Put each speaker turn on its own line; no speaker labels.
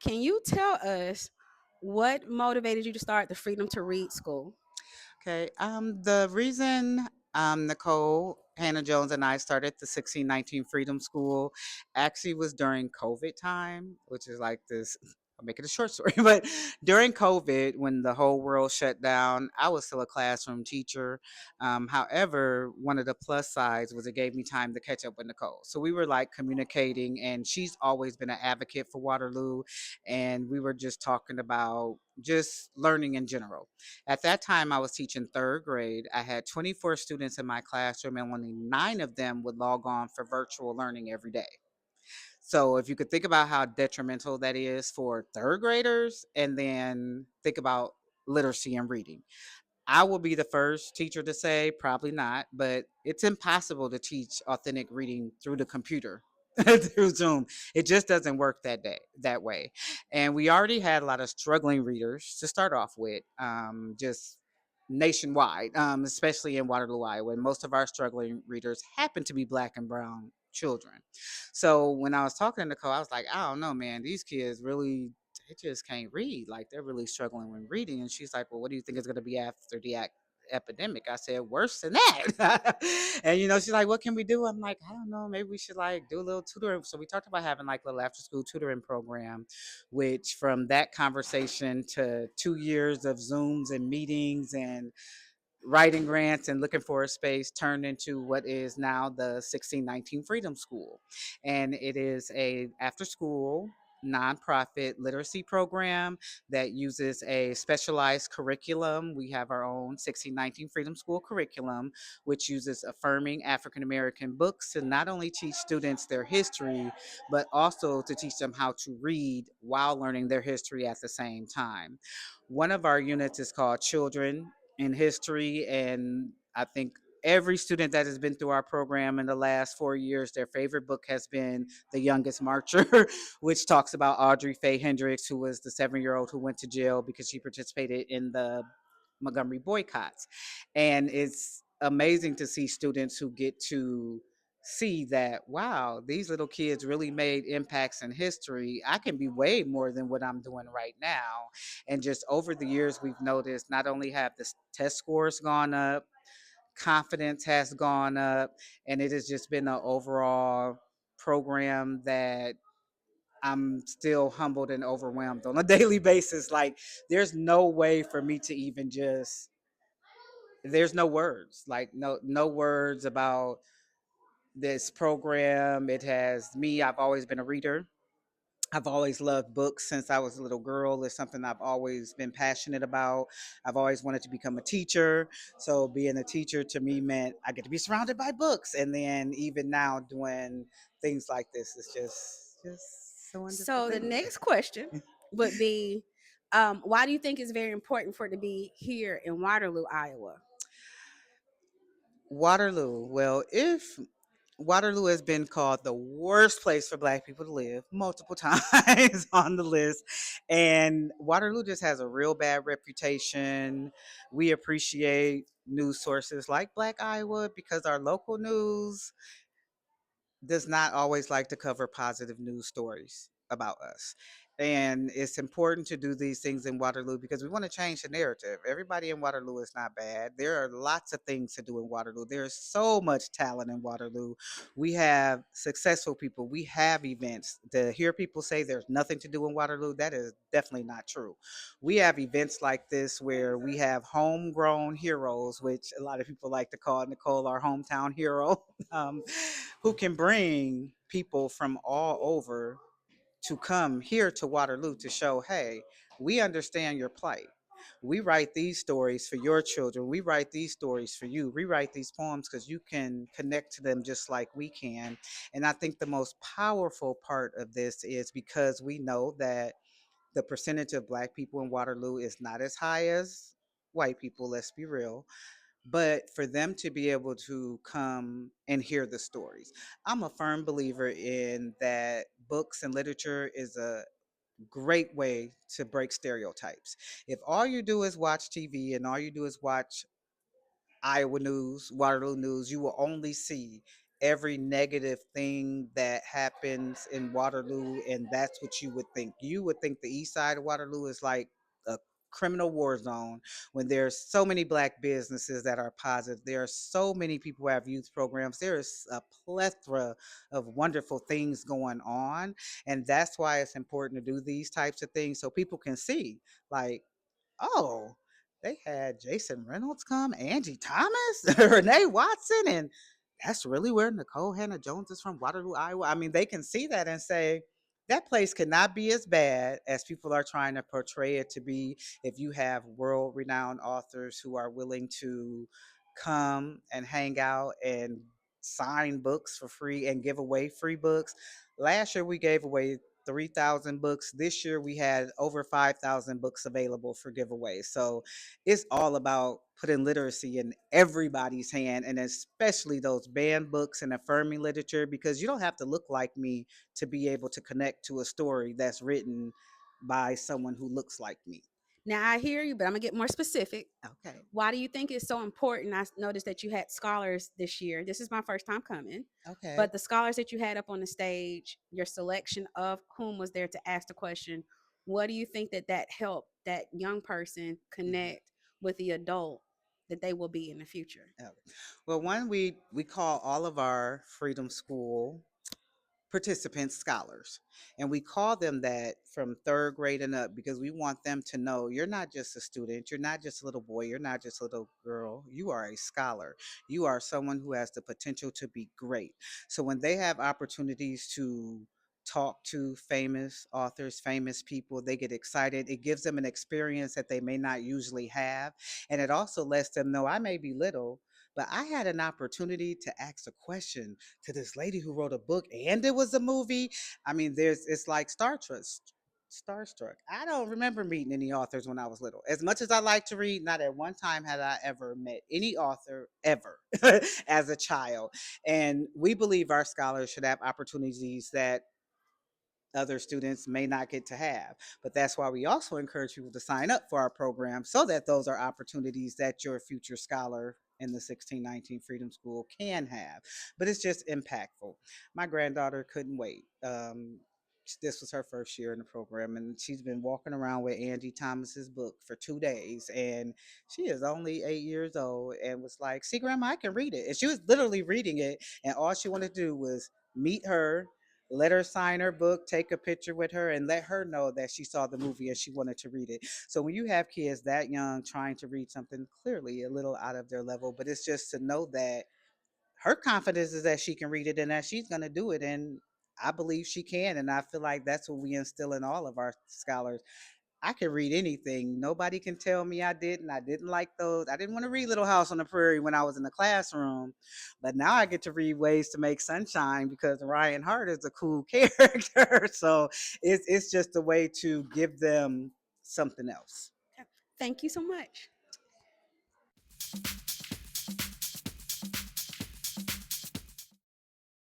can you tell us what motivated you to start the Freedom to Read School?
Okay. The reason Nikole Hannah-Jones and I started the 1619 Freedom School actually was during COVID time, which is like this. I'll make it a short story, but during COVID, when the whole world shut down, I was still a classroom teacher. However, one of the plus sides was it gave me time to catch up with Nikole. So we were like communicating, and she's always been an advocate for Waterloo, and we were just talking about just learning in general. At that time, I was teaching third grade. I had 24 students in my classroom, and only 9 of them would log on for virtual learning every day. So, if you could think about how detrimental that is for third graders, and then think about literacy and reading. I will be the first teacher to say, probably not, but it's impossible to teach authentic reading through the computer. Through Zoom, it just doesn't work that way. And we already had a lot of struggling readers to start off with, just nationwide, especially in Waterloo, Iowa. And most of our struggling readers happen to be Black and Brown children. So when I was talking to Nicole, I was like, I don't know, man, these kids really they just can't read. Like they're really struggling with reading. And she's like, well, what do you think is going to be after the epidemic? I said, worse than that. And she's like, what can we do? I'm like, I don't know. Maybe we should like do a little tutoring. So we talked about having like a little after school tutoring program, which from that conversation to 2 years of Zooms and meetings and writing grants and looking for a space turned into what is now the 1619 Freedom School. And it is a after school nonprofit literacy program that uses a specialized curriculum. We have our own 1619 Freedom School curriculum, which uses affirming African American books to not only teach students their history, but also to teach them how to read while learning their history at the same time. One of our units is called Children in History, and I think every student that has been through our program in the last 4 years, their favorite book has been The Youngest Marcher, which talks about Audrey Faye Hendricks, who was the 7-year old who went to jail because she participated in the Montgomery boycotts. And it's amazing to see students who get to see that, wow, these little kids really made impacts in history. I can be way more than what I'm doing right now. And just over the years, we've noticed not only have the test scores gone up, confidence has gone up, and it has just been an overall program that I'm still humbled and overwhelmed on a daily basis. Like, there's no way for me to even just, there's no words, like, no words about this program. It has me, I've always been a reader. I've always loved books since I was a little girl. It's something I've always been passionate about. I've always wanted to become a teacher. So being a teacher to me meant I get to be surrounded by books. And then even now doing things like this is just so wonderful
So the
thing.
next question would be, why do you think it's very important for it to be here in Waterloo, Iowa?
Waterloo. Well, if Waterloo has been called the worst place for Black people to live multiple times on the list. And Waterloo just has a real bad reputation. We appreciate news sources like Black Iowa because our local news does not always like to cover positive news stories about us. And it's important to do these things in Waterloo because we want to change the narrative. Everybody in Waterloo is not bad. There are lots of things to do in Waterloo. There's so much talent in Waterloo. We have successful people. We have events. To hear people say there's nothing to do in Waterloo, that is definitely not true. We have events like this where we have homegrown heroes, which a lot of people like to call Nikole our hometown hero. um, who can bring people from all over to come here to Waterloo to show, hey, we understand your plight. We write these stories for your children. We write these stories for you. We write these poems because you can connect to them just like we can. And I think the most powerful part of this is because we know that the percentage of Black people in Waterloo is not as high as white people, let's be real, but for them to be able to come and hear the stories. I'm a firm believer in that books and literature is a great way to break stereotypes. If all you do is watch TV and all you do is watch Iowa news, Waterloo news, you will only see every negative thing that happens in Waterloo, and that's what you would think. You would think the east side of Waterloo is like a criminal war zone when there's so many black businesses that are positive. There are so many people who have youth programs. There is a plethora of wonderful things going on, and that's why it's important to do these types of things so people can see, like, oh, they had Jason Reynolds come, Angie Thomas, Renee Watson, and that's really where Nikole Hannah-Jones is from, Waterloo, Iowa. I mean, they can see that and say, that place cannot be as bad as people are trying to portray it to be if you have world renowned authors who are willing to come and hang out and sign books for free and give away free books. Last year, we gave away 3,000 books. This year we had over 5,000 books available for giveaway. So it's all about putting literacy in everybody's hand, and especially those banned books and affirming literature, because you don't have to look like me to be able to connect to a story that's written by someone who looks like me.
Now I hear you, but I'm gonna get more specific.
Okay.
Why do you think it's so important? I noticed that you had scholars this year. This is my first time coming,
Okay.
but the scholars that you had up on the stage, your selection of whom was there to ask the question, what do you think that helped that young person
Mhm.
connect with the adult that they will be in the future?
Yeah. Well, one, we call all of our Freedom School participants scholars, and we call them that from third grade and up because we want them to know you're not just a student, you're not just a little boy, you're not just a little girl, you are a scholar. You are someone who has the potential to be great. So when they have opportunities to talk to famous authors, famous people, they get excited. It gives them an experience that they may not usually have, and it also lets them know, I may be little, but I had an opportunity to ask a question to this lady who wrote a book and it was a movie. I mean, it's like Star Trek. Starstruck. I don't remember meeting any authors when I was little. As much as I like to read, not at one time had I ever met any author ever as a child. And we believe our scholars should have opportunities that other students may not get to have. But that's why we also encourage people to sign up for our program so that those are opportunities that your future scholar in the 1619 Freedom School can have. But it's just impactful. My granddaughter couldn't wait. This was her first year in the program, and she's been walking around with Angie Thomas's book for 2 days. And she is only 8 years old and was like, see, Grandma, I can read it. And she was literally reading it, and all she wanted to do was meet her, let her sign her book, take a picture with her, and let her know that she saw the movie and she wanted to read it. So when you have kids that young trying to read something clearly a little out of their level, but it's just to know that her confidence is that she can read it and that she's going to do it. And I believe she can. And I feel like that's what we instill in all of our scholars. I can read anything. Nobody can tell me I didn't. I didn't like those. I didn't want to read Little House on the Prairie when I was in the classroom. But now I get to read Ways to Make Sunshine because Ryan Hart is a cool character. So it's just a way to give them something else.
Thank you so much.